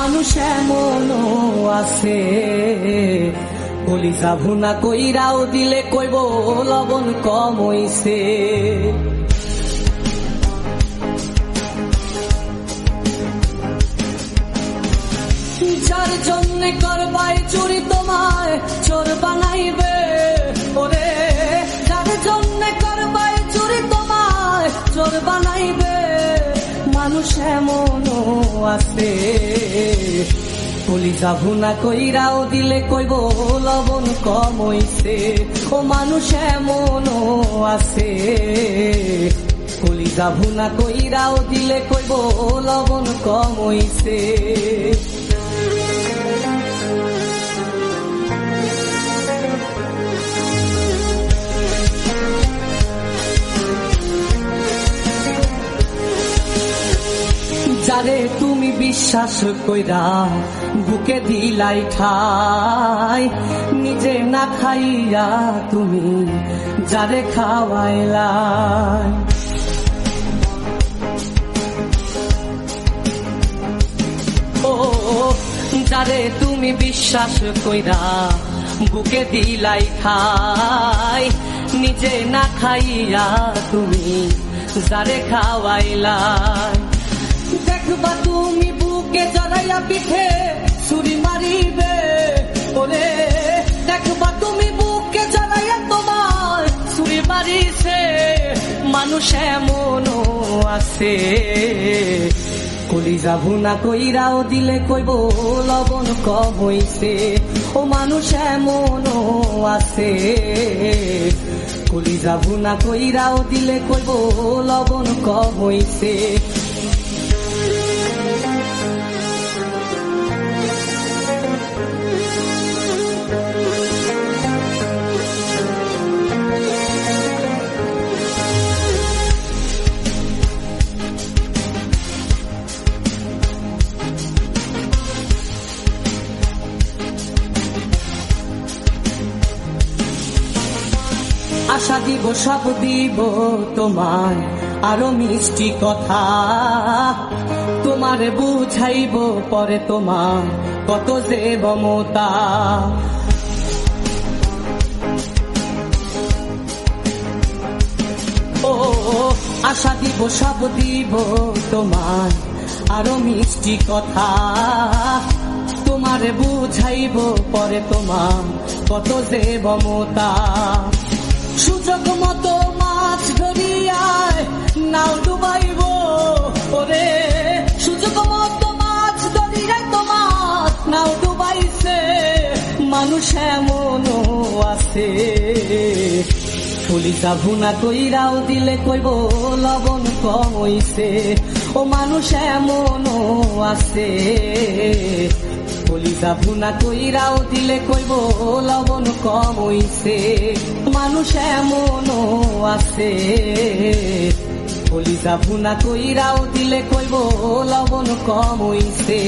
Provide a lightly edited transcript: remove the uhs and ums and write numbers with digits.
মানুষ এমনও আছে কলিজা ভুনা কইরাও দিলে কইব লবণ কম হইছে। যার জন্য করবাই চুরি তোমায় চোর বানাইবে, ওরে যার জন্য করবাই চুরি তোমায় চোর বানাইবে। মানুষ এমনও আছে কলিজা ভুনা কইরাও দিলে কইব লবণ কম হইছে। ও মানুষ এমনও আছে কলিজা ভুনা কইরাও দিলে কইব লবণ কম হইছে। যারে তুমি বিশ্বাস কইরা বুকে দিলাই ঠাই, নিজে না খাইয়া তুমি যারে খাওয়াইলাই। ও যারে তুমি বিশ্বাস কইরা বুকে দিলাই খাই, নিজে না খাইয়া তুমি যারে খাওয়াইলাই। দেখবা তুমি বুকে জড়াইয়া পিঠে ছুরি মারিবে, ওরে দেখবা তুমি বুকে জড়াইয়া তোমার ছুরি মারিছে। মানুষ এমনও আছে কলিজা ভুনা কইরাও দিলে কইব লবণ কম হইছে। ও মানুষ এমনও আছে কলিজা ভুনা কইরাও দিলে কইব লবণ কম হইছে। আশা দিব সব দিব তোমার আরো মিষ্টি কথা, তোমারে বুঝাইব পরে তোমার কত যে মমতা। ও আশা দিব সব দিব তোমার আরো মিষ্টি কথা, তোমারে বুঝাইব পরে তোমার কত যে মমতা। সুযোগ মতো মাছ ধরিয়ায় নাও ডুবাইব, ওরে সুযোগ মতো মাছ ধরিয়ায় তোমার নাও ডুবাইছে। মানুষ এমনও আছে কলিজা ভুনা কইরাও দিলে কইব লবণ কম হইছে। ও মানুষ এমনও আছে কলিজা ভুনা কইরাও দিলে কইব লবণ কম হইছে। মানুষ এমনও আছে কলিজা ভুনা কইরাও দিলে কইব লবণ কম হইছে।